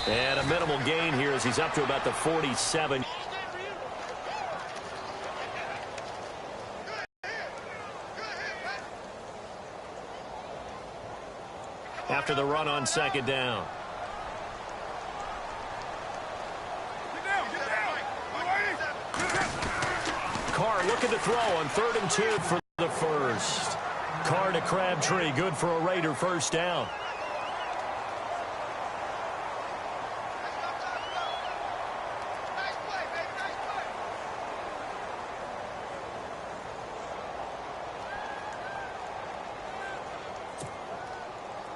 And a minimal gain here as he's up to about the 47. After the run on second down. Carr looking to throw on 3rd and 2 for the first. Carr to Crabtree, good for a Raider first down.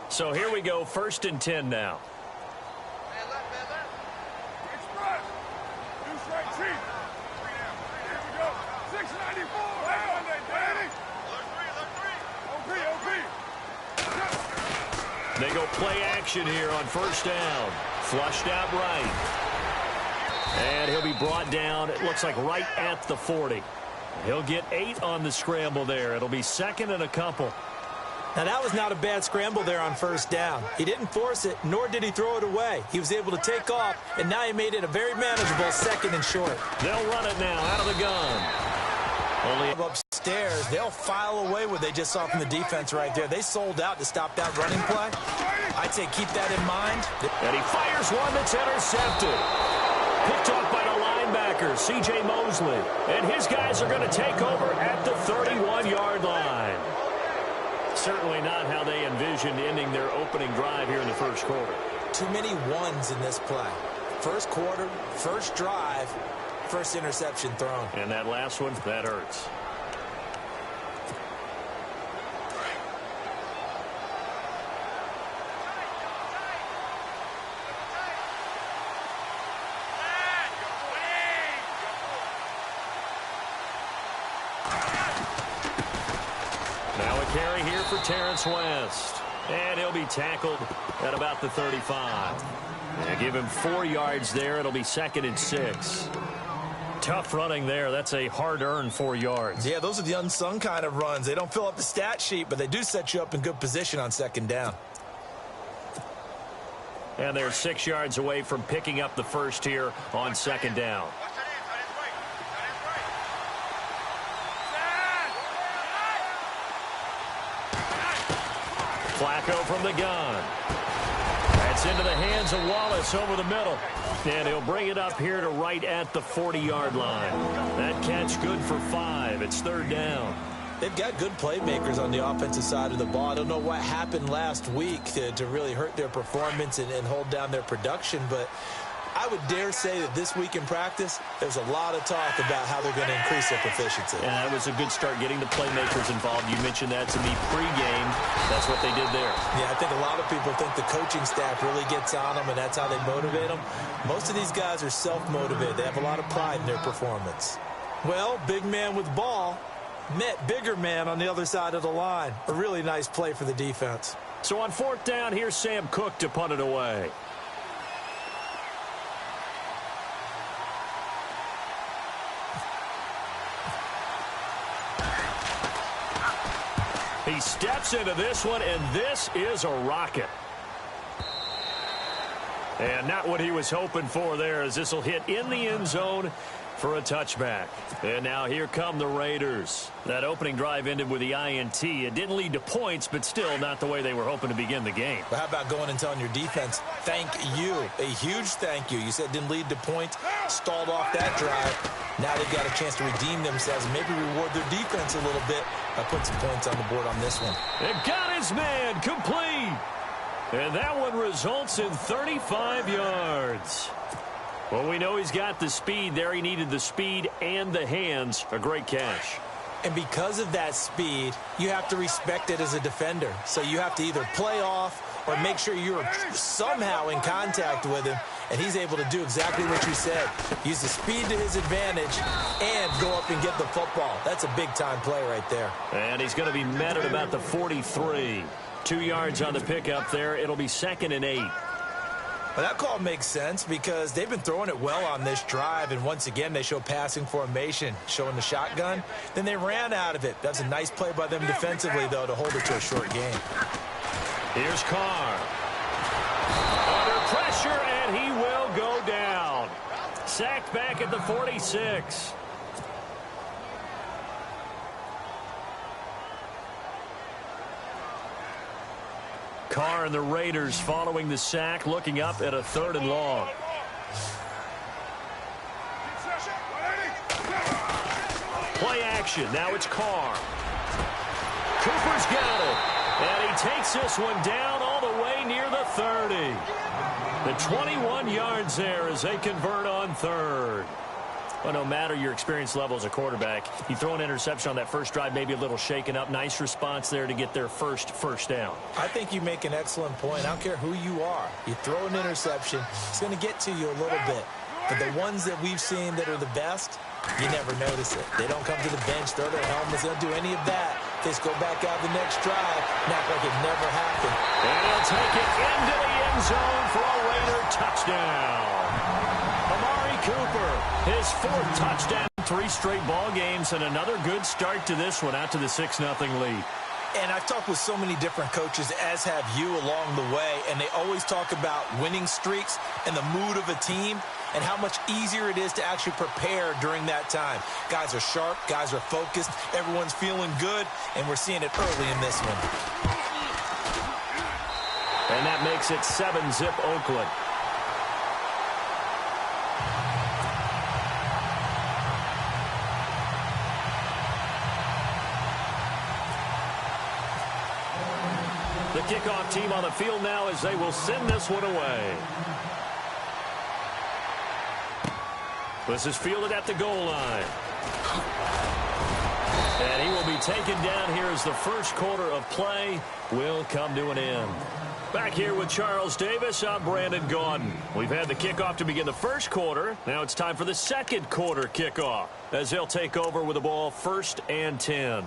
So here we go, 1st and 10 now. They go play action here on 1st down. Flushed out right. And he'll be brought down, it looks like right at the 40. He'll get 8 on the scramble there. It'll be 2nd and a couple. Now, that was not a bad scramble there on 1st down. He didn't force it, nor did he throw it away. He was able to take off, and now he made it a very manageable 2nd and short. They'll run it now out of the gun. Only upstairs, they'll file away what they just saw from the defense right there. They sold out to stop that running play. I'd say keep that in mind. And he fires one that's intercepted. Picked off by the linebacker, C.J. Mosley. And his guys are going to take over at the 31-yard line. Certainly not how they envisioned ending their opening drive here in the first quarter. Too many ones in this play. First quarter, first drive, first interception thrown. And that last one, that hurts. Now a carry here for Terrence West. And he'll be tackled at about the 35. And give him 4 yards there. It'll be 2nd and 6. Tough running there. That's a hard-earned 4 yards. Yeah, those are the unsung kind of runs. They don't fill up the stat sheet, but they do set you up in good position on 2nd down. And they're 6 yards away from picking up the first here on 2nd down. Flacco from the gun. That's into the hands of Wallace over the middle. And he'll bring it up here to right at the 40-yard line. That catch good for 5. It's 3rd down. They've got good playmakers on the offensive side of the ball. I don't know what happened last week to really hurt their performance and hold down their production, but I would dare say that this week in practice, there's a lot of talk about how they're going to increase their proficiency. And that was a good start getting the playmakers involved. You mentioned that to me pregame. That's what they did there. Yeah, I think a lot of people think the coaching staff really gets on them, and that's how they motivate them. Most of these guys are self-motivated. They have a lot of pride in their performance. Well, big man with ball met bigger man on the other side of the line. A really nice play for the defense. So on 4th down, here's Sam Cook to punt it away. He steps into this one, and this is a rocket. And not what he was hoping for there, as this will hit in the end zone for a touchback. And now here come the Raiders. That opening drive ended with the INT. It didn't lead to points, but still not the way they were hoping to begin the game. But how about going and telling your defense, thank you, a huge thank you. You said it didn't lead to points, stalled off that drive. Now they've got a chance to redeem themselves and maybe reward their defense a little bit by putting some points on the board on this one. And got his man complete. And that one results in 35 yards. Well, we know he's got the speed there. He needed the speed and the hands. A great catch. And because of that speed, you have to respect it as a defender. So you have to either play off or make sure you're somehow in contact with him. And he's able to do exactly what you said. Use the speed to his advantage and go up and get the football. That's a big-time play right there. And he's going to be met at about the 43. 2 yards on the pickup there. It'll be 2nd and 8. Well, that call makes sense because they've been throwing it well on this drive, and once again they show passing formation, showing the shotgun. Then they ran out of it. That's a nice play by them defensively, though, to hold it to a short game. Here's Carr. Under pressure. pressure, and he will go down. Sacked back at the 46. Carr and the Raiders following the sack, looking up at a 3rd and long. Play action. Now it's Carr. Cooper's got it. And he takes this one down all the way near the 30. The 21 yards there as they convert on 3rd. Well, no matter your experience level as a quarterback, you throw an interception on that first drive, maybe a little shaken up. Nice response there to get their first down. I think you make an excellent point. I don't care who you are. You throw an interception, it's going to get to you a little bit. But the ones that we've seen that are the best, you never notice it. They don't come to the bench, throw their helmets, they don't do any of that. They just go back out the next drive and act like it never happened. And he'll take it into the end zone for a Raider touchdown. Amari Cooper, his 4th touchdown, 3 straight ball games, and another good start to this one out to the 6-0 lead. And I've talked with so many different coaches, as have you, along the way, and they always talk about winning streaks and the mood of a team and how much easier it is to actually prepare during that time. Guys are sharp, guys are focused, everyone's feeling good, and we're seeing it early in this one. And that makes it 7-zip Oakland. The kickoff team on the field now as they will send this one away. This is fielded at the goal line. And he will be taken down here as the first quarter of play will come to an end. Back here with Charles Davis, I'm Brandon Gaudin. We've had the kickoff to begin the first quarter. Now it's time for the second quarter kickoff as they'll take over with the ball 1st and 10.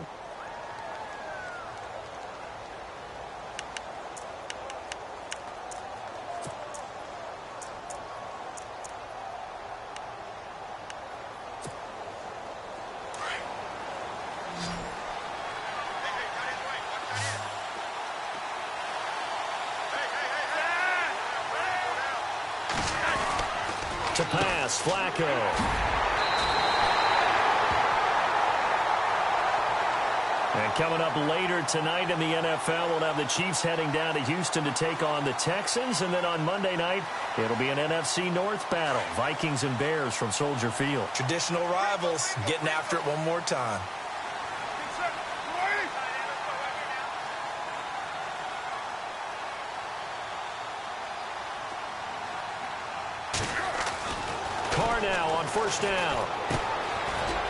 To pass, Flacco. And coming up later tonight in the NFL, we'll have the Chiefs heading down to Houston to take on the Texans. And then on Monday night, it'll be an NFC North battle. Vikings and Bears from Soldier Field. Traditional rivals getting after it one more time. Carr now on 1st down.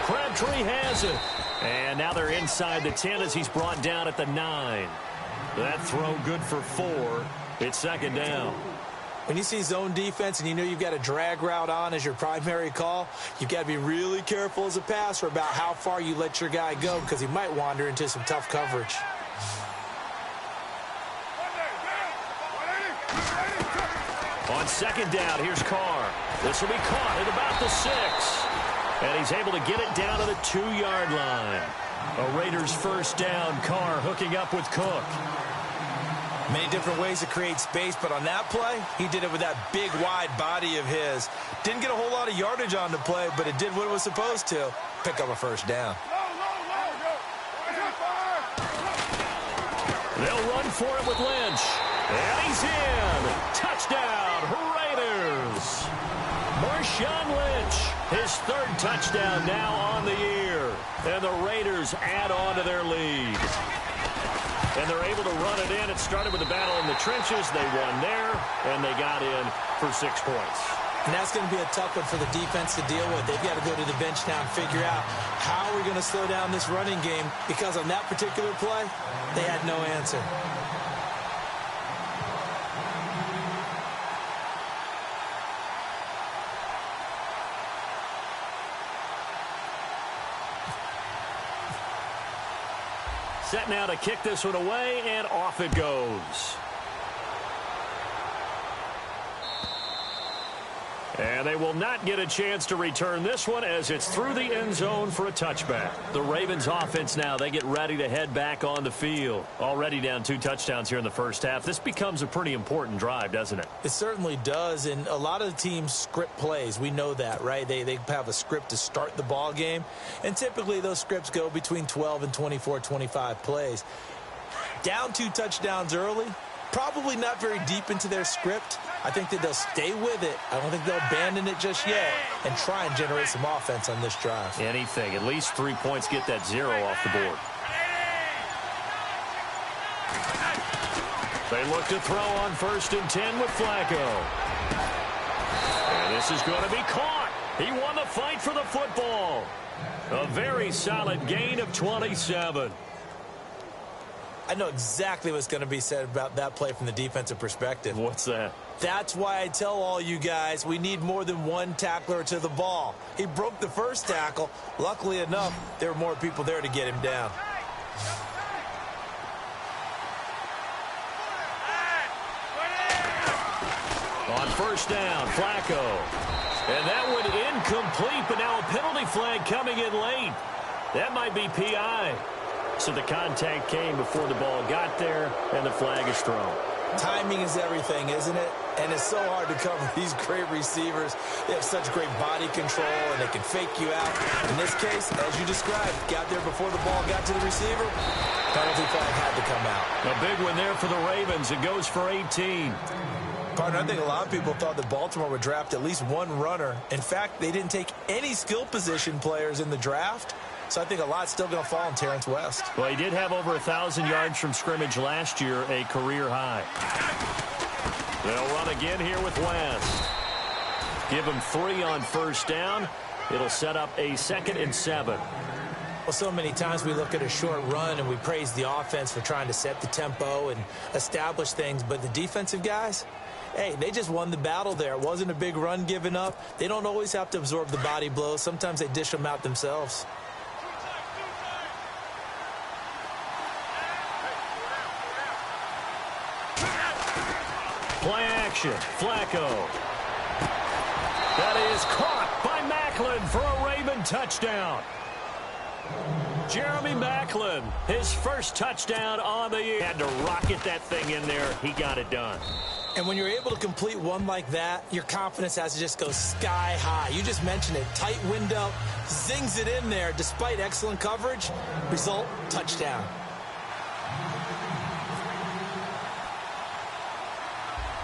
Crabtree has it. And now they're inside the 10 as he's brought down at the 9. That throw good for 4. It's 2nd down. When you see zone defense and you know you've got a drag route on as your primary call, you've got to be really careful as a passer about how far you let your guy go because he might wander into some tough coverage. On 2nd down, here's Carr. This will be caught at about the 6. And he's able to get it down to the 2-yard line. A Raiders 1st down. Carr hooking up with Cook. Many different ways to create space, but on that play, he did it with that big, wide body of his. Didn't get a whole lot of yardage on the play, but it did what it was supposed to. Pick up a 1st down. They'll run for it with Lynch. And he's in. Touchdown, Raiders. Marshawn Lynch, his 3rd touchdown now on the year. And the Raiders add on to their lead. And they're able to run it in. It started with a battle in the trenches. They won there, and they got in for 6 points. And that's going to be a tough one for the defense to deal with. They've got to go to the bench now and figure out how we're going to slow down this running game, because on that particular play, they had no answer. Set now to kick this one away, and off it goes. And they will not get a chance to return this one as it's through the end zone for a touchback. The Ravens offense now, they get ready to head back on the field. Already down 2 touchdowns here in the first half. This becomes a pretty important drive, doesn't it? It certainly does, and a lot of the teams script plays. We know that, right? They have a script to start the ball game, and typically those scripts go between 12 and 24, 25 plays. Down 2 touchdowns early, probably not very deep into their script. I think that they'll stay with it. I don't think they'll abandon it just yet and try and generate some offense on this drive. Anything. At least 3 points, get that 0 off the board. They look to throw on 1st and 10 with Flacco. And this is going to be caught. He won the fight for the football. A very solid gain of 27. I know exactly what's going to be said about that play from the defensive perspective. What's that? That's why I tell all you guys we need more than one tackler to the ball. He broke the first tackle. Luckily enough, there were more people there to get him down. On 1st down, Flacco. And that one incomplete, but now a penalty flag coming in late. That might be PI. So the contact came before the ball got there, and the flag is thrown. Timing is everything, isn't it? And it's so hard to cover these great receivers. They have such great body control, and they can fake you out. In this case, as you described, got there before the ball got to the receiver. Penalty flag had to come out. A big one there for the Ravens. It goes for 18. Partner, I think a lot of people thought that Baltimore would draft at least one runner. In fact, they didn't take any skill position players in the draft. So I think a lot's still going to fall on Terrence West. Well, he did have over 1,000 yards from scrimmage last year, a career high. They'll run again here with West. Give him 3 on 1st down. It'll set up a 2nd and 7. Well, so many times we look at a short run and we praise the offense for trying to set the tempo and establish things. But the defensive guys, hey, they just won the battle there. It wasn't a big run given up. They don't always have to absorb the body blows. Sometimes they dish them out themselves. Play action. Flacco. That is caught by Macklin for a Raven touchdown. Jeremy Macklin, his first touchdown on the year. Had to rocket that thing in there. He got it done. And when you're able to complete one like that, your confidence has to just go sky high. You just mentioned it. Tight window, zings it in there despite excellent coverage. Result, touchdown.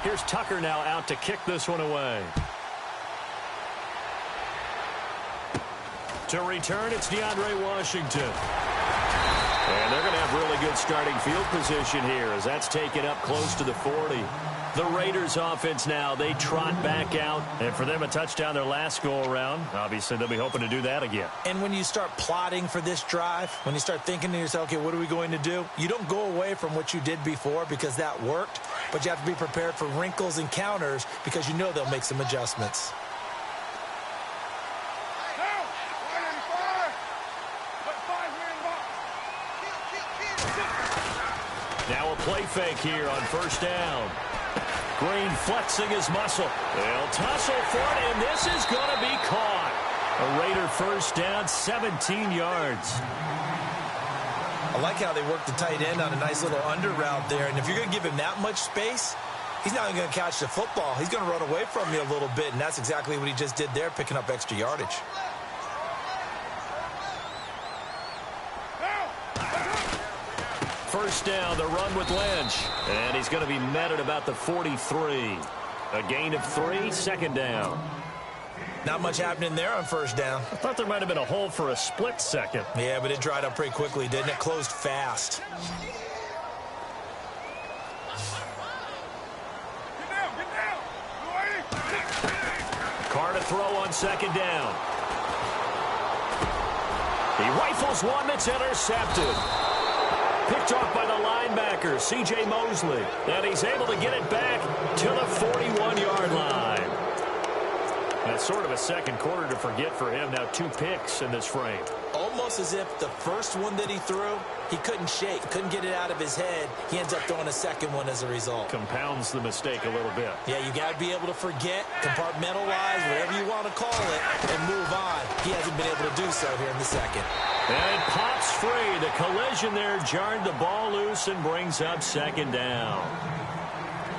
Here's Tucker now out to kick this one away. To return, it's DeAndre Washington. And they're going to have really good starting field position here as that's taken up close to the 40. The Raiders offense now, they trot back out. And for them, a touchdown their last go-around. Obviously, they'll be hoping to do that again. And when you start plotting for this drive, when you start thinking to yourself, okay, what are we going to do? You don't go away from what you did before because that worked. But you have to be prepared for wrinkles and counters because you know they'll make some adjustments. Now a play fake here on 1st down. Green flexing his muscle. They'll tussle for it, and this is going to be caught. A Raider 1st down, 17 yards. I like how they work the tight end on a nice little under route there. And if you're going to give him that much space, he's not even going to catch the football. He's going to run away from you a little bit, and that's exactly what he just did there, picking up extra yardage. First down, the run with Lynch. And he's going to be met at about the 43. A gain of 3, 2nd down. Not much happening there on 1st down. I thought there might have been a hole for a split second. Yeah, but it dried up pretty quickly, didn't it? Closed fast. Carr to throw on 2nd down. He rifles one that's intercepted. Picked off by the linebacker, C.J. Mosley. And he's able to get it back to the 41-yard line. That's sort of a second quarter to forget for him. Now 2 picks in this frame. Almost almost as if the first one that he threw, he couldn't shake, couldn't get it out of his head. He ends up throwing a second one as a result. Compounds the mistake a little bit. Yeah, you got to be able to forget, compartmentalize, whatever you want to call it, and move on. He hasn't been able to do so here in the second. And it pops free. The collision there jarred the ball loose and brings up second down.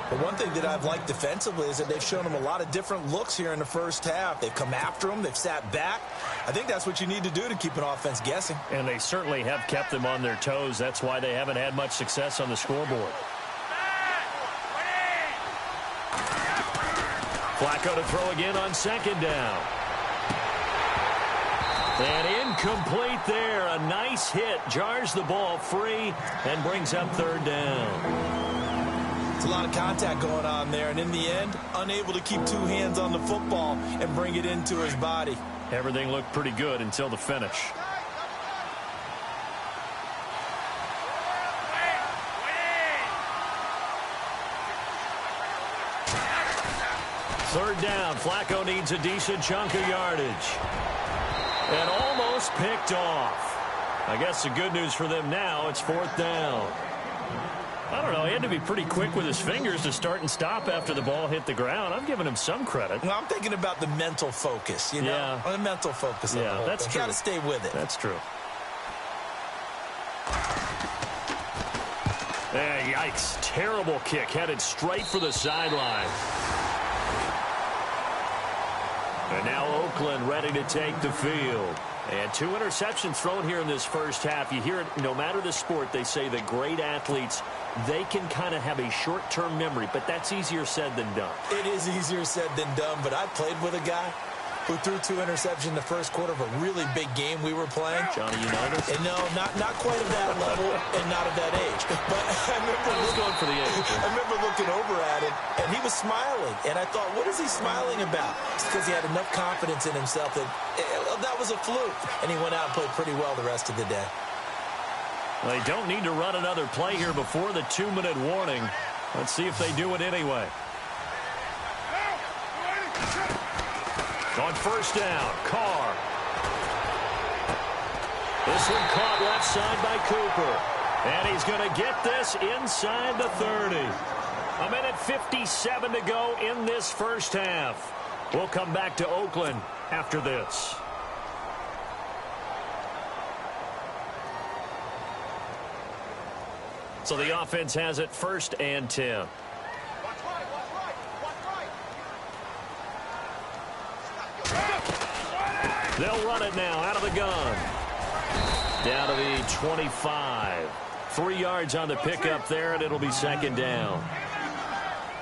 But one thing that I've liked defensively is that they've shown him a lot of different looks here in the first half. They've come after him. They've sat back. I think that's what you need to do to keep an offense guessing. And they certainly have kept them on their toes. That's why they haven't had much success on the scoreboard. Flacco to throw again on second down. And incomplete there. A nice hit. Jars the ball free and brings up third down. It's a lot of contact going on there, and in the end, unable to keep two hands on the football and bring it into his body. Everything looked pretty good until the finish. Third down. Flacco needs a decent chunk of yardage. And almost picked off. I guess the good news for them now, it's fourth down. I don't know. He had to be pretty quick with his fingers to start and stop after the ball hit the ground. I'm giving him some credit. Well, I'm thinking about the mental focus, you know? Yeah. The mental focus of the whole that's thing. true. Got to stay with it. That's true. Yikes. Terrible kick. Headed straight for the sideline. And now Oakland ready to take the field. And 2 interceptions thrown here in this first half. You hear it, no matter the sport, they say that great athletes, they can kind of have a short-term memory, but that's easier said than done. It is easier said than done, but I played with a guy who threw 2 interceptions in the first quarter of a really big game we were playing. Johnny Unitas? And no, not quite at that level and not at that age. But I was going for the age. I remember looking over at him, and he was smiling. And I thought, what is he smiling about? It's because he had enough confidence in himself that that was a fluke. And he went out and played pretty well the rest of the day. Well, they don't need to run another play here before the 2-minute warning. Let's see if they do it anyway. On first down, Carr. This one caught left side by Cooper. And he's going to get this inside the 30. 1:57 to go in this first half. We'll come back to Oakland after this. So the offense has it 1st and 10. They'll run it now out of the gun. Down to the 25. 3 yards on the pickup there, and it'll be second down.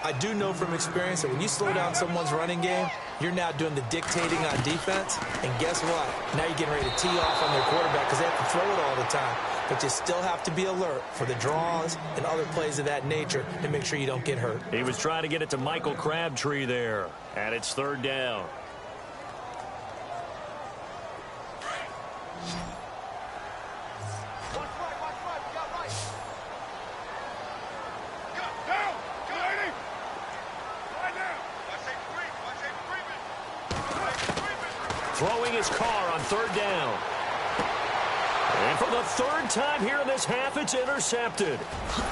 I do know from experience that when you slow down someone's running game, you're now doing the dictating on defense. And guess what? Now you're getting ready to tee off on their quarterback because they have to throw it all the time. But you still have to be alert for the draws and other plays of that nature to make sure you don't get hurt. He was trying to get it to Michael Crabtree there. And it's third down. Throwing his Carr on third down. And for the 3rd time here in this half, it's intercepted.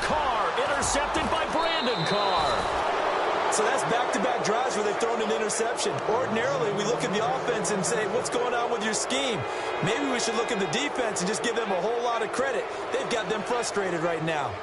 Carr intercepted by Brandon Carr. So that's back-to-back drives where they've thrown an interception. Ordinarily, we look at the offense and say, what's going on with your scheme? Maybe we should look at the defense and just give them a whole lot of credit. They've got them frustrated right now.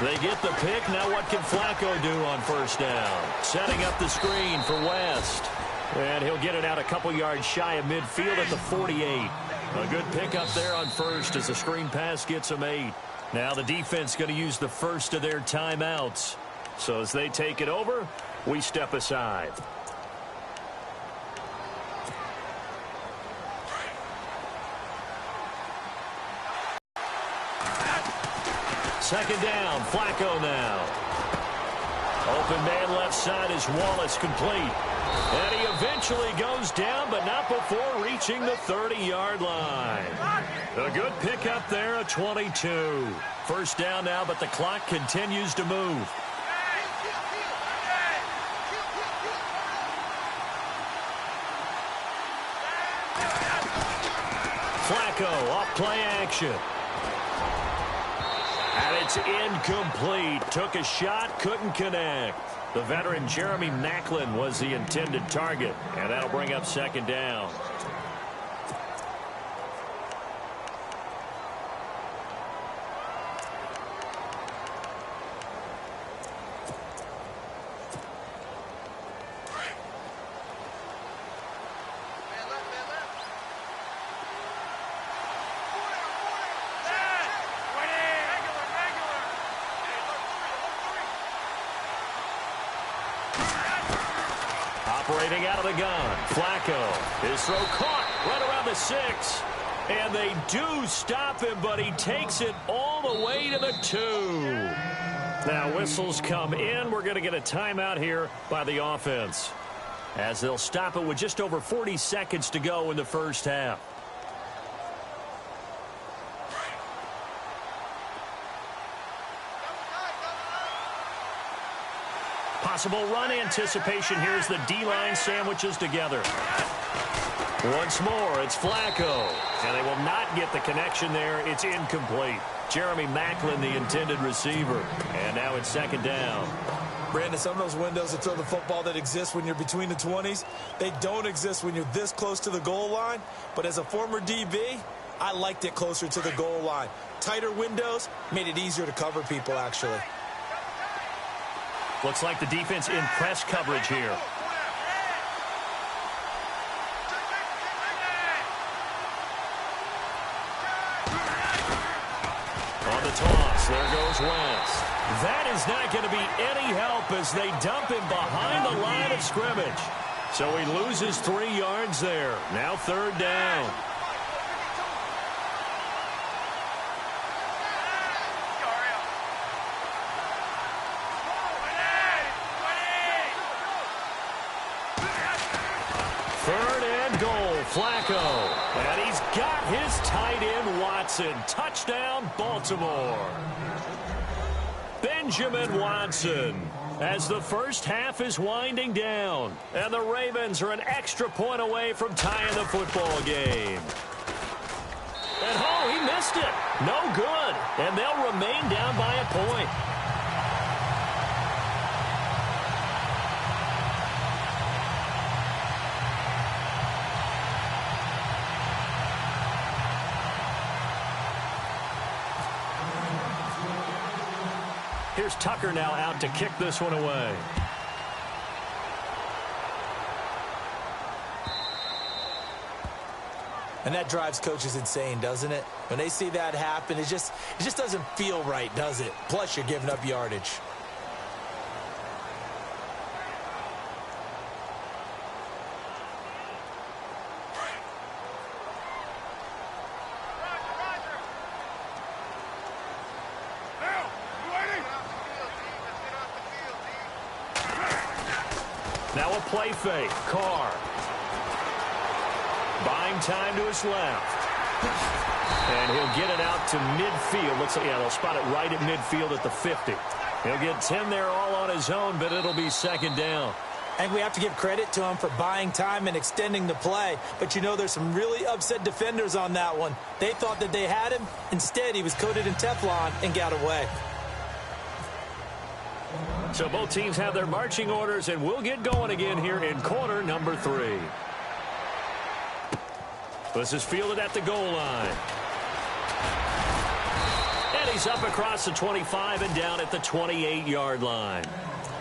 They get the pick. Now what can Flacco do on first down? Setting up the screen for West. And he'll get it out a couple yards shy of midfield at the 48. A good pick up there on first as the screen pass gets him 8. Now the defense going to use the first of their timeouts. So as they take it over, we step aside. Second down, Flacco now. Open man left side is Wallace, complete. And he eventually goes down, but not before reaching the 30-yard line. A good pickup there, a 22. First down now, but the clock continues to move. Flacco off play action. And it's incomplete. Took a shot, couldn't connect. The veteran Jeremy Maclin was the intended target, and that'll bring up second down. Operating out of the gun, Flacco. His throw caught right around the 6. And they do stop him, but he takes it all the way to the 2. Now whistles come in. We're going to get a timeout here by the offense, as they'll stop it with just over 40 seconds to go in the first half. Possible run anticipation here as the D-line sandwiches together. Once more, it's Flacco. And they will not get the connection there. It's incomplete. Jeremy Maclin, the intended receiver. And now it's second down. Brandon, some of those windows to throw the football that exist when you're between the 20s, they don't exist when you're this close to the goal line. But as a former DB, I liked it closer to the goal line. Tighter windows made it easier to cover people, actually. Looks like the defense in press coverage here. On the toss, there goes Wentz. That is not going to be any help as they dump him behind the line of scrimmage. So he loses 3 yards there. Now third down. Third and goal, Flacco. And he's got his tight end, Watson. Touchdown, Baltimore. Benjamin Watson, as the first half is winding down. And the Ravens are an extra point away from tying the football game. And oh, he missed it. No good. And they'll remain down by a point. Here's Tucker now out to kick this one away. And that drives coaches insane, doesn't it? When they see that happen, it just doesn't feel right, does it? Plus, you're giving up yardage. Now a play fake. Carr. Buying time to his left. And he'll get it out to midfield. Looks like, yeah, they'll spot it right at midfield at the 50. He'll get 10 there all on his own, but it'll be second down. And we have to give credit to him for buying time and extending the play. But, you know, there's some really upset defenders on that one. They thought that they had him. Instead, he was coated in Teflon and got away. So both teams have their marching orders, and we'll get going again here in quarter number 3. This is fielded at the goal line. And he's up across the 25 and down at the 28-yard line.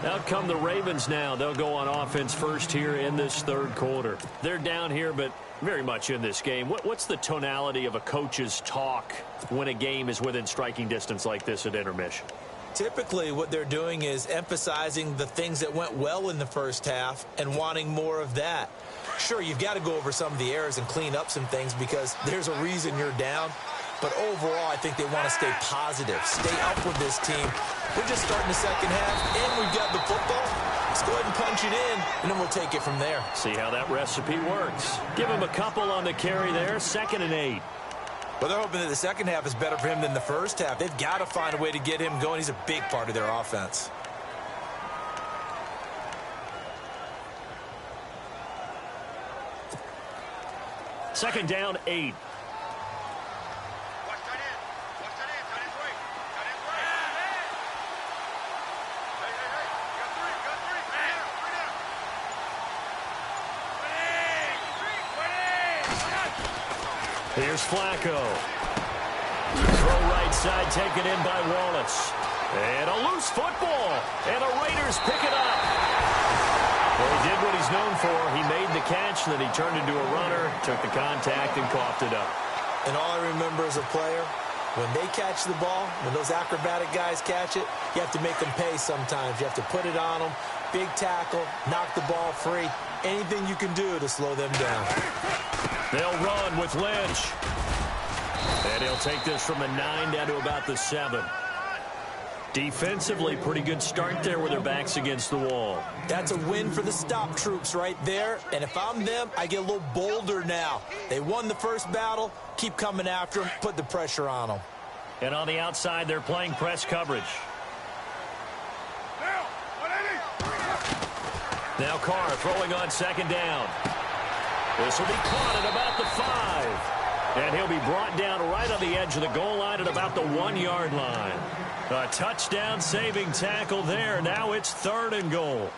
Out come the Ravens now. They'll go on offense first here in this third quarter. They're down here, but very much in this game. What's the tonality of a coach's talk when a game is within striking distance like this at intermission? Typically, what they're doing is emphasizing the things that went well in the first half and wanting more of that. Sure, you've got to go over some of the errors and clean up some things because there's a reason you're down. But overall, I think they want to stay positive, stay up with this team. We're just starting the second half, and we've got the football. Let's go ahead and punch it in, and then we'll take it from there. See how that recipe works. Give him a couple on the carry there, 2nd and 8. Well, they're hoping that the second half is better for him than the first half. They've got to find a way to get him going. He's a big part of their offense. Second down, 8. Here's Flacco. Throw right side, taken in by Wallace. And a loose football. And the Raiders pick it up. Well, he did what he's known for. He made the catch, then he turned into a runner, took the contact, and coughed it up. And all I remember as a player, when they catch the ball, when those acrobatic guys catch it, you have to make them pay sometimes. You have to put it on them. Big tackle, knock the ball free. Anything you can do to slow them down. They'll run with Lynch. And he'll take this from the 9 down to about the 7. Defensively, pretty good start there with their backs against the wall. That's a win for the stop troops right there. And if I'm them, I get a little bolder now. They won the first battle. Keep coming after them. Put the pressure on them. And on the outside, they're playing press coverage. Now Carr throwing on 2nd down. This will be caught at about the 5. And he'll be brought down right on the edge of the goal line at about the 1-yard line. A touchdown saving tackle there. Now it's 3rd and goal.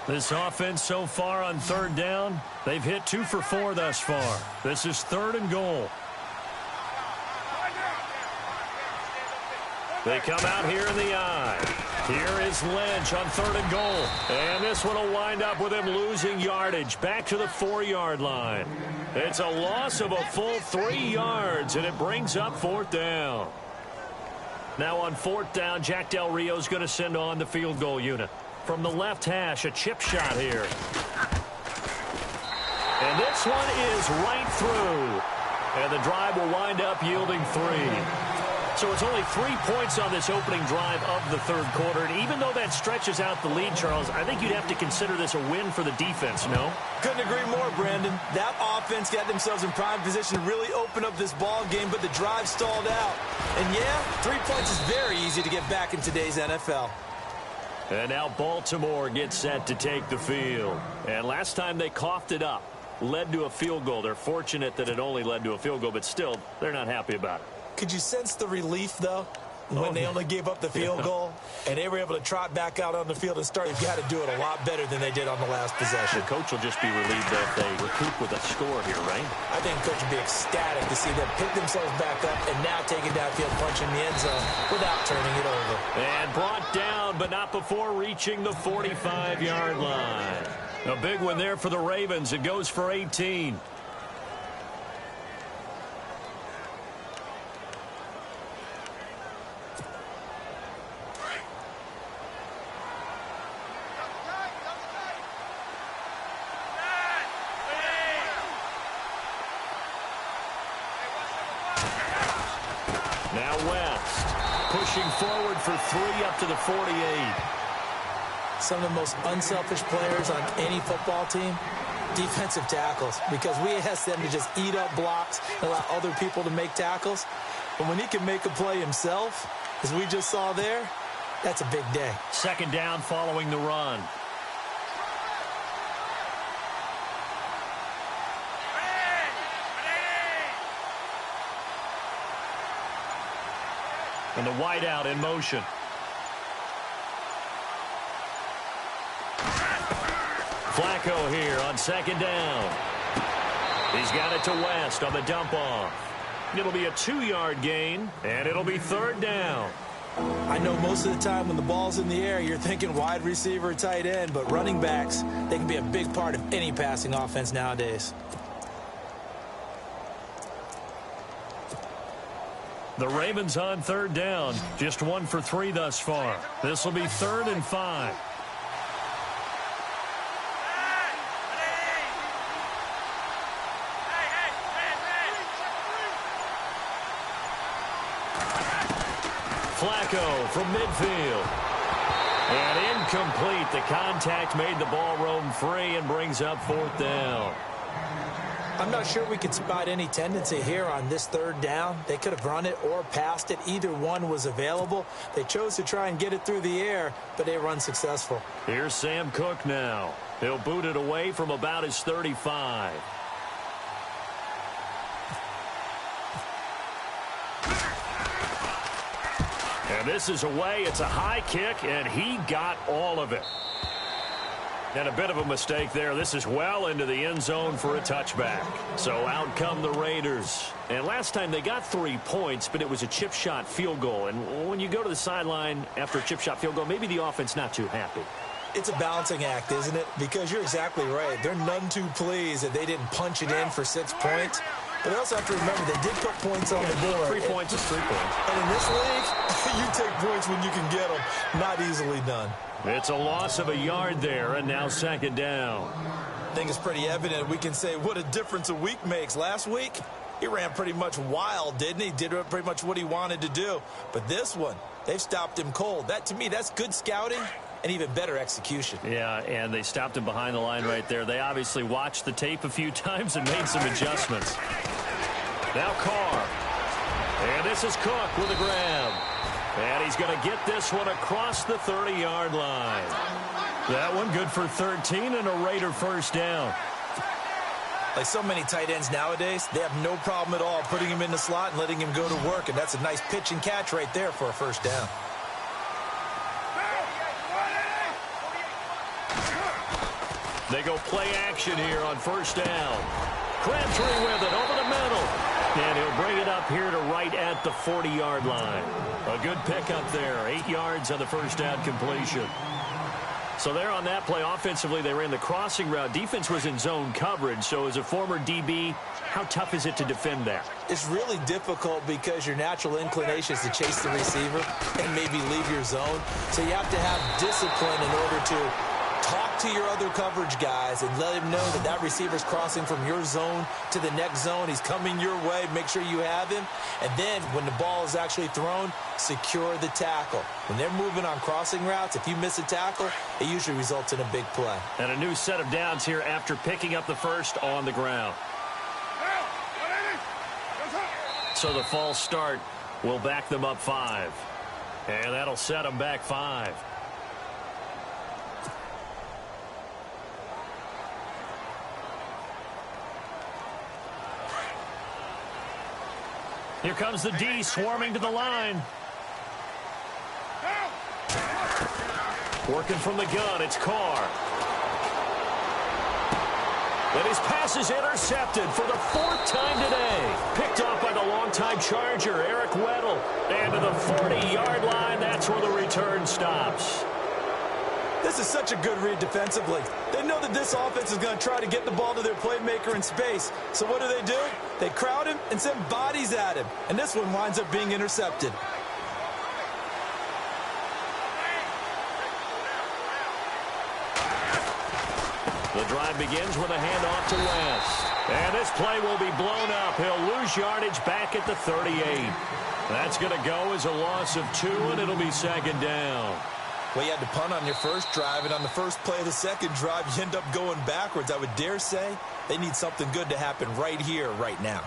This offense so far on 3rd down, they've hit 2 for 4 thus far. This is 3rd and goal. They come out here in the I. Here is Lynch on 3rd and goal. And this one will wind up with him losing yardage back to the 4-yard line. It's a loss of a full 3 yards, and it brings up 4th down. Now on 4th down, Jack Del Rio's going to send on the field goal unit. From the left hash, a chip shot here. And this one is right through. And the drive will wind up yielding 3. So it's only 3 points on this opening drive of the 3rd quarter. And even though that stretches out the lead, Charles, I think you'd have to consider this a win for the defense, no? Couldn't agree more, Brandon. That offense got themselves in prime position to really open up this ball game, but the drive stalled out. And yeah, 3 points is very easy to get back in today's NFL. And now Baltimore gets set to take the field. And last time they coughed it up, led to a field goal. They're fortunate that it only led to a field goal, but still, they're not happy about it. Could you sense the relief, though, when they only gave up the field goal and they were able to trot back out on the field and start? They've got to do it a lot better than they did on the last possession. The coach will just be relieved that they recoup with a score here, right? I think the coach will be ecstatic to see them pick themselves back up and now take it downfield, punch in the end zone without turning it over. And brought down, but not before reaching the 45-yard line. A big one there for the Ravens. It goes for 18. Now West, pushing forward for 3 up to the 48. Some of the most unselfish players on any football team, defensive tackles, because we ask them to just eat up blocks and allow other people to make tackles. But when he can make a play himself, as we just saw there, that's a big day. 2nd down following the run. And the wideout in motion. Flacco here on 2nd down. He's got it to West on the dump off. It'll be a 2-yard gain, and it'll be 3rd down. I know most of the time when the ball's in the air, you're thinking wide receiver, tight end, but running backs, they can be a big part of any passing offense nowadays. The Ravens on third down. Just 1 for 3 thus far. This will be 3rd and 5. Flacco from midfield. And incomplete. The contact made the ball roam free and brings up 4th down. I'm not sure we could spot any tendency here on this 3rd down. They could have run it or passed it. Either one was available. They chose to try and get it through the air, but they were unsuccessful. Here's Sam Cook now. He'll boot it away from about his 35. And this is away. It's a high kick, and he got all of it. And a bit of a mistake there. This is well into the end zone for a touchback. So out come the Raiders. And last time they got 3 points, but it was a chip shot field goal. And when you go to the sideline after a chip shot field goal, maybe the offense not too happy. It's a balancing act, isn't it? Because you're exactly right. They're none too pleased that they didn't punch it in for 6 points. But they also have to remember they did put points on the board. 3 points is 3 points. And in this league, you take points when you can get them. Not easily done. It's a loss of a yard there, and now 2nd down. I think it's pretty evident. We can say what a difference a week makes. Last week, he ran pretty much wild, didn't he? Did pretty much what he wanted to do. But this one, they've stopped him cold. That, to me, that's good scouting and even better execution. Yeah, and they stopped him behind the line right there. They obviously watched the tape a few times and made some adjustments. Now Carr. And this is Cook with a grab. And he's going to get this one across the 30-yard line. That one good for 13 and a Raider 1st down. Like so many tight ends nowadays, they have no problem at all putting him in the slot and letting him go to work. And that's a nice pitch and catch right there for a 1st down. They go play action here on 1st down. Crabtree with it over the middle. And he'll bring it up here to right at the 40-yard line. A good pickup there. 8 yards on the 1st down completion. So there on that play, offensively, they ran the crossing route. Defense was in zone coverage. So as a former DB, how tough is it to defend that? It's really difficult because your natural inclination is to chase the receiver and maybe leave your zone. So you have to have discipline in order to talk to your other coverage guys and let him know that that receiver's crossing from your zone to the next zone. He's coming your way. Make sure you have him. And then when the ball is actually thrown, secure the tackle. When they're moving on crossing routes, if you miss a tackle, it usually results in a big play. And a new set of downs here after picking up the 1st on the ground. So the false start will back them up 5. And that'll set them back 5. Here comes the D swarming to the line. Working from the gun, it's Carr. And his pass is intercepted for the 4th time today. Picked off by the longtime Charger, Eric Weddle. And to the 40-yard line, that's where the return stops. This is such a good read defensively. They know that this offense is going to try to get the ball to their playmaker in space. So what do? They crowd him and send bodies at him. And this one winds up being intercepted. The drive begins with a handoff to West. And this play will be blown up. He'll lose yardage back at the 38. That's going to go as a loss of 2, and it'll be 2nd down. Well, you had to punt on your first drive, and on the first play of the second drive, you end up going backwards. I would dare say they need something good to happen right here, right now.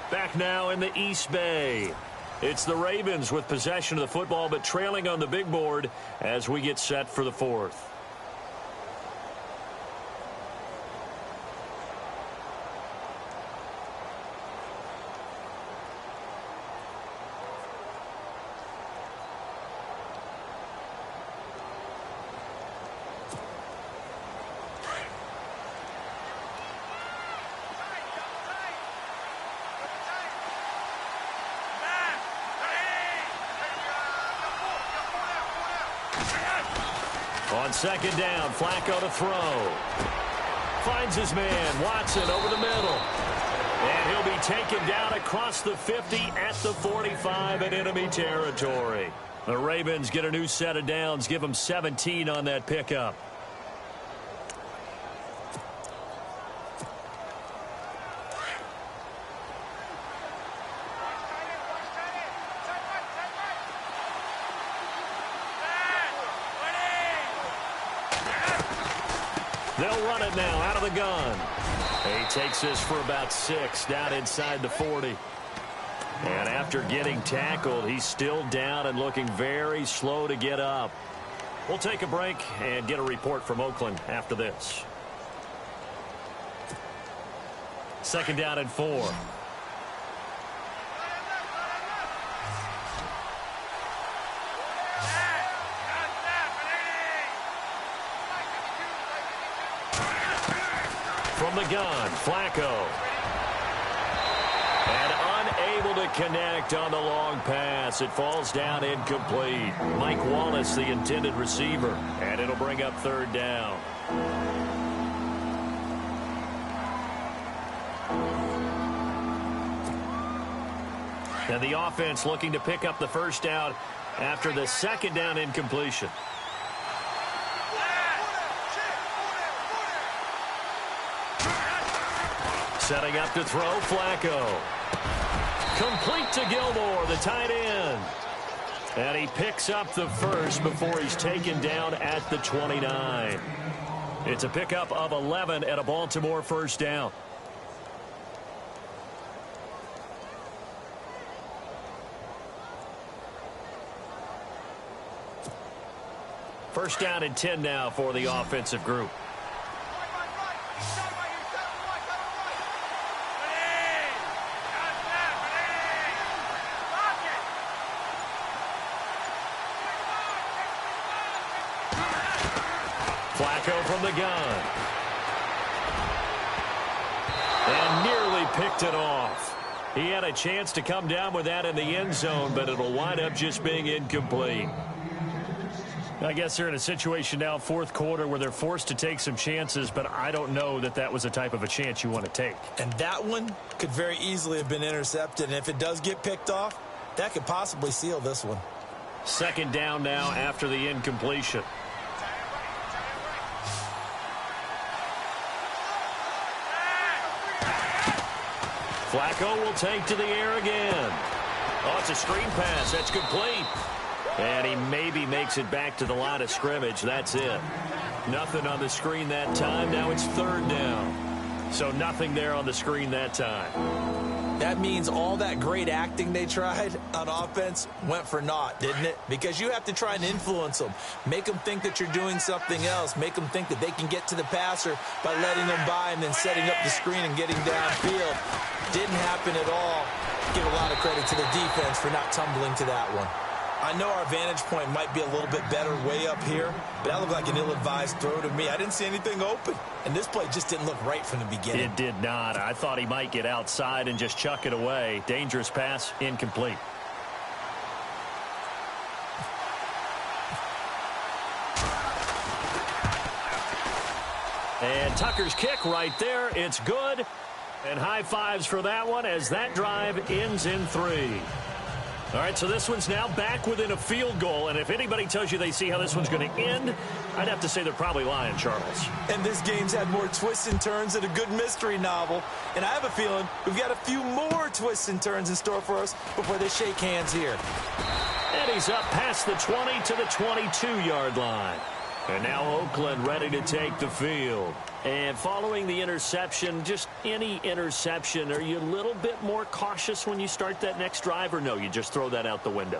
Back now in the East Bay. It's the Ravens with possession of the football, but trailing on the big board as we get set for the 4th. On 2nd down, Flacco to throw. Finds his man, Watson over the middle. And he'll be taken down across the 50 at the 45 in enemy territory. The Ravens get a new set of downs, give them 17 on that pickup. They'll run it now out of the gun. He takes this for about 6 down inside the 40. And after getting tackled, he's still down and looking very slow to get up. We'll take a break and get a report from Oakland after this. 2nd down and 4. From the gun, Flacco. And unable to connect on the long pass. It falls down incomplete. Mike Wallace, the intended receiver. And it'll bring up 3rd down. And the offense looking to pick up the 1st down after the 2nd down incompletion. Setting up to throw, Flacco. Complete to Gilmore, the tight end. And he picks up the 1st before he's taken down at the 29. It's a pickup of 11 at a Baltimore 1st down. First down and 10 now for the offensive group. Flacco from the gun. And nearly picked it off. He had a chance to come down with that in the end zone, but it'll wind up just being incomplete. I guess they're in a situation now, 4th quarter, where they're forced to take some chances, but I don't know that that was the type of a chance you want to take. And that one could very easily have been intercepted, and if it does get picked off, that could possibly seal this one. 2nd down now after the incompletion. Flacco will take to the air again. Oh, it's a screen pass. That's complete. And he maybe makes it back to the line of scrimmage. That's it. Nothing on the screen that time. Now it's 3rd down. So nothing there on the screen that time. That means all that great acting they tried on offense went for naught, didn't it? Because you have to try and influence them. Make them think that you're doing something else. Make them think that they can get to the passer by letting them by and then setting up the screen and getting downfield. Didn't happen at all. Give a lot of credit to the defense for not tumbling to that one. I know our vantage point might be a little bit better way up here, but that looked like an ill-advised throw to me. I didn't see anything open, and this play just didn't look right from the beginning. It did not. I thought he might get outside and just chuck it away. Dangerous pass, incomplete. And Tucker's kick right there. It's good. And high fives for that one as that drive ends in 3. All right, so this one's now back within a field goal, and if anybody tells you they see how this one's going to end, I'd have to say they're probably lying, Charles. And this game's had more twists and turns than a good mystery novel, and I have a feeling we've got a few more twists and turns in store for us before they shake hands here. And he's up past the 20 to the 22-yard line. And now Oakland ready to take the field. And following the interception, just any interception, are you a little bit more cautious when you start that next drive, or no, you just throw that out the window?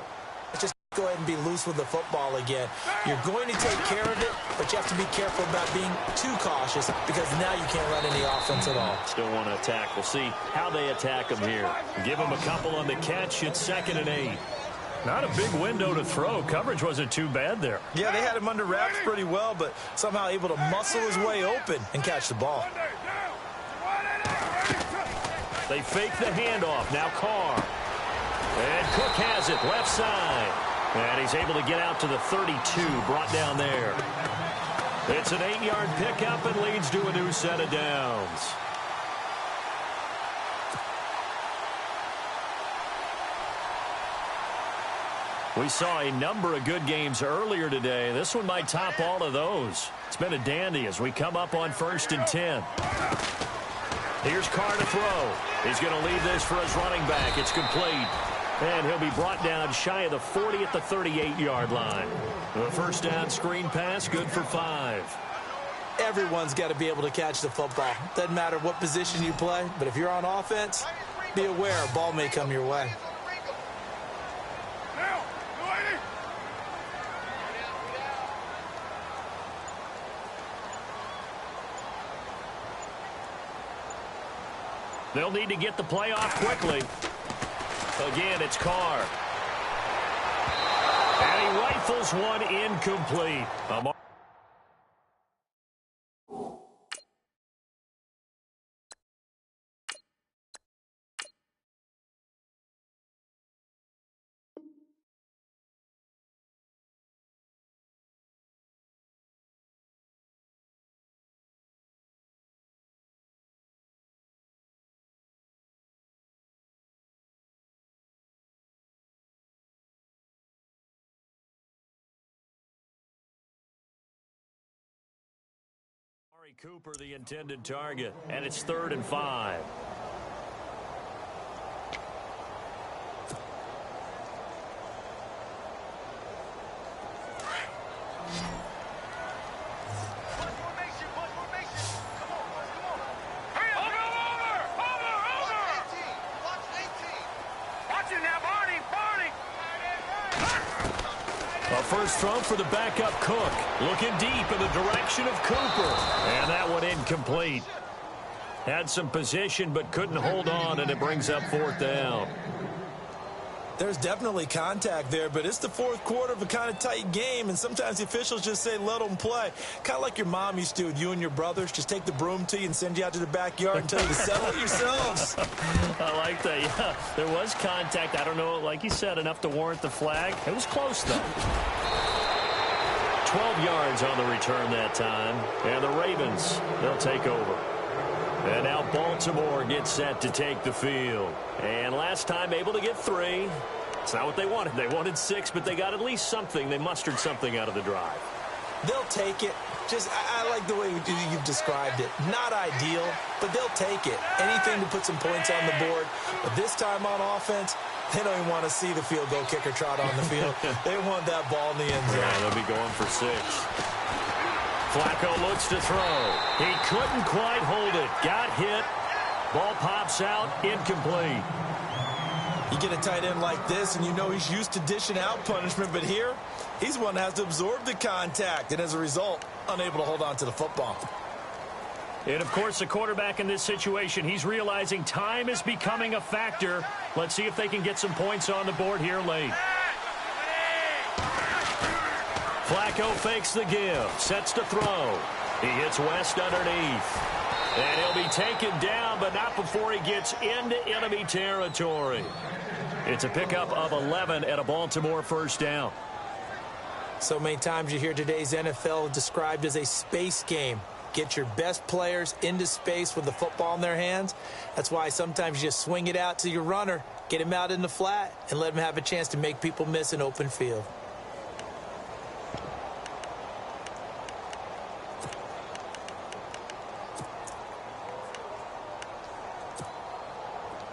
Just go ahead and be loose with the football again. You're going to take care of it, but you have to be careful about being too cautious because now you can't run any offense at all. Still want to attack. We'll see how they attack them here. Give them a couple on the catch. It's 2nd and 8. Not a big window to throw. Coverage wasn't too bad there. Yeah, they had him under wraps pretty well, but somehow able to muscle his way open and catch the ball. They fake the handoff. Now Carr. And Cook has it left side. And he's able to get out to the 32, brought down there. It's an 8-yard pickup and leads to a new set of downs. We saw a number of good games earlier today. This one might top all of those. It's been a dandy as we come up on 1st and 10. Here's Carr to throw. He's going to leave this for his running back. It's complete. And he'll be brought down shy of the 40 at the 38-yard line. The first down screen pass, good for 5. Everyone's got to be able to catch the football. Doesn't matter what position you play, but if you're on offense, be aware a ball may come your way. They'll need to get the play off quickly. Again, it's Carr. And he rifles one incomplete. Cooper, the intended target, and it's 3rd and 5. First throw for the backup Cook. Looking deep in the direction of Cooper. And that one incomplete. Had some position but couldn't hold on, and it brings up 4th down. There's definitely contact there, but it's the 4th quarter of a kind of tight game, and sometimes the officials just say let them play. Kind of like your mom used to with you and your brothers. Just take the broom to you and send you out to the backyard and tell you to settle it yourselves. I like that. Yeah, there was contact. I don't know, like you said, enough to warrant the flag. It was close, though. 12 yards on the return that time. And the Ravens, they'll take over. And now Baltimore gets set to take the field. And last time able to get 3. It's not what they wanted. They wanted 6, but they got at least something. They mustered something out of the drive. They'll take it. Just, I like the way you've described it. Not ideal, but they'll take it. Anything to put some points on the board. But this time on offense, they don't even want to see the field goal kicker trot on the field. They want that ball in the end zone. Yeah, they'll be going for 6. Flacco looks to throw. He couldn't quite hold it. Got hit. Ball pops out. Incomplete. You get a tight end like this, and you know he's used to dishing out punishment, but here, he's one that has to absorb the contact, and as a result, unable to hold on to the football. And, of course, the quarterback in this situation, he's realizing time is becoming a factor. Let's see if they can get some points on the board here late. Flacco fakes the give, sets to throw. He hits West underneath. And he'll be taken down, but not before he gets into enemy territory. It's a pickup of 11 at a Baltimore first down. So many times you hear today's NFL described as a space game. Get your best players into space with the football in their hands. That's why sometimes you just swing it out to your runner, get him out in the flat, and let him have a chance to make people miss an open field.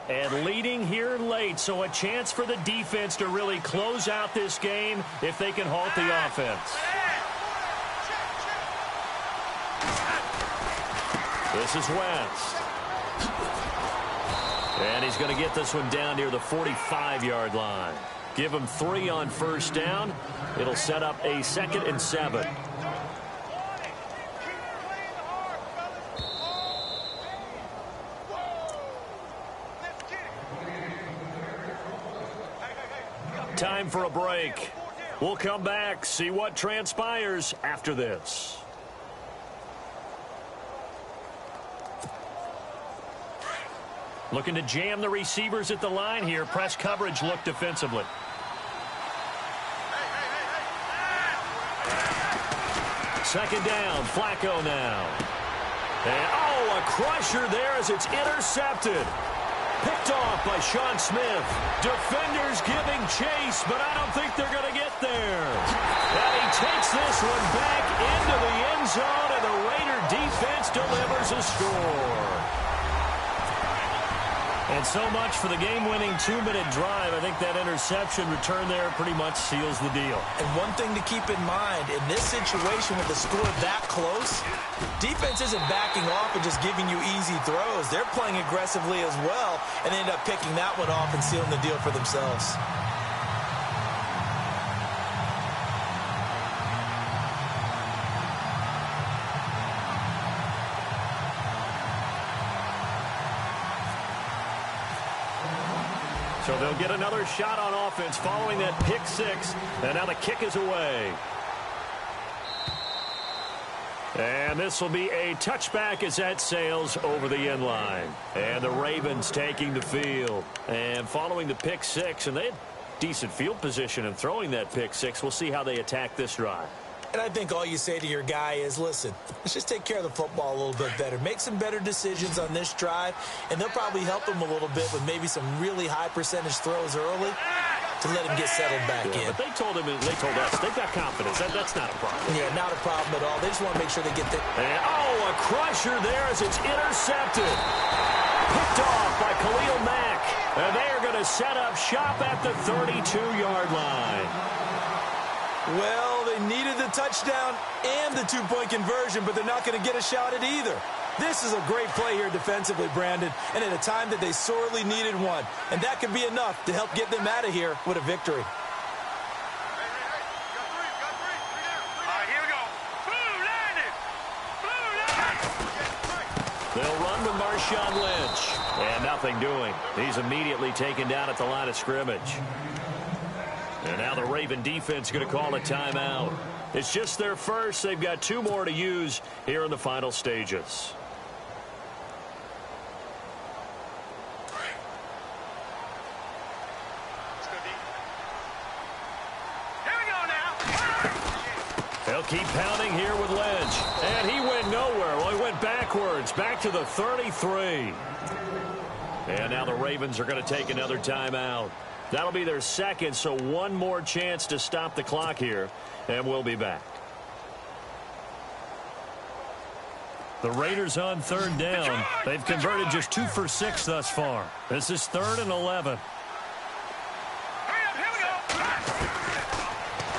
And leading here late, so a chance for the defense to really close out this game if they can halt the offense. This is Wentz. And he's going to get this one down near the 45-yard line. Give him 3 on first down. It'll set up a 2nd and 7. Time for a break. We'll come back, see what transpires after this. Looking to jam the receivers at the line here. Press coverage look defensively. Second down, Flacco now. And, oh, a crusher there as it's intercepted. Picked off by Sean Smith. Defenders giving chase, but I don't think they're going to get there. And he takes this one back into the end zone, and the Raider defense delivers a score. And so much for the game-winning 2-minute drive. I think that interception return there pretty much seals the deal. And one thing to keep in mind, in this situation with the score that close, defense isn't backing off and just giving you easy throws. They're playing aggressively as well, and they end up picking that one off and sealing the deal for themselves. So they'll get another shot on offense following that pick six. And now the kick is away. And this will be a touchback as that sails over the end line. And the Ravens taking the field. And following the pick six, and they had decent field position in throwing that pick six. We'll see how they attack this drive. And I think all you say to your guy is, listen, let's just take care of the football a little bit better. Make some better decisions on this drive, and they'll probably help him a little bit with maybe some really high percentage throws early to let him get settled back in. But they told us, they've got confidence. That's not a problem. Yeah, not a problem at all. They just want to make sure they get the... And, a crusher there as it's intercepted. Picked off by Khalil Mack. And they are going to set up shop at the 32-yard line. Well, they needed the touchdown and the two-point conversion, but they're not going to get a shot at either. This is a great play here defensively, Brandon, and at a time that they sorely needed one. And that could be enough to help get them out of here with a victory. They'll run with Marshawn Lynch. And nothing doing. He's immediately taken down at the line of scrimmage. And now the Raven defense going to call a timeout. It's just their first. They've got two more to use here in the final stages. Here we go now. They'll keep pounding here with Lynch. And he went nowhere. Well, he went backwards. Back to the 33. And now the Ravens are going to take another timeout. That'll be their second, so one more chance to stop the clock here, and we'll be back. The Raiders on third down. They've converted just 2 for 6 thus far. This is 3rd and 11.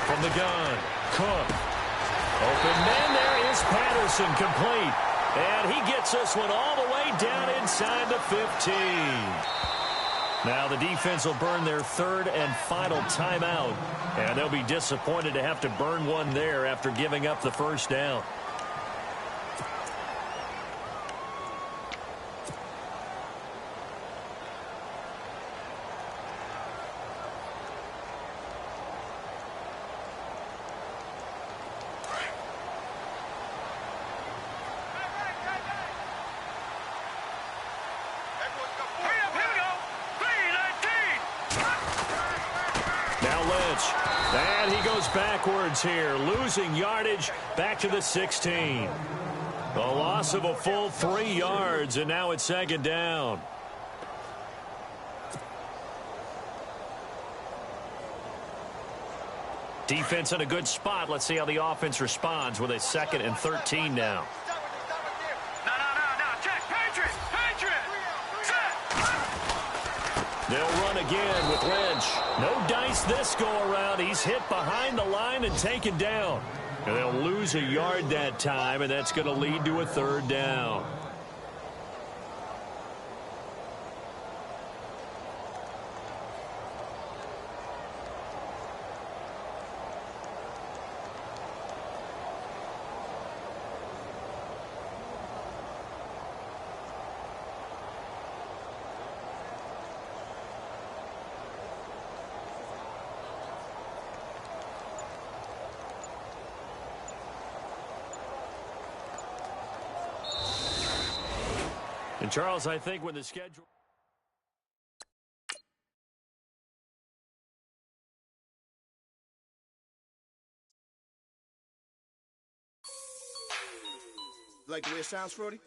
From the gun, Cook. Open man, there is Patterson, complete. And he gets this one all the way down inside the 15. Now the defense will burn their 3rd and final timeout. And they'll be disappointed to have to burn one there after giving up the first down. And he goes backwards here, losing yardage back to the 16. A loss of a full 3 yards, and now it's 2nd down. Defense in a good spot. Let's see how the offense responds with a 2nd and 13 now. They'll run again with Lynch. No dice this go-around. He's hit behind the line and taken down. And they'll lose a yard that time, and that's going to lead to a 3rd down. And, Charles, I think when the schedule... Like the way it sounds, Frody?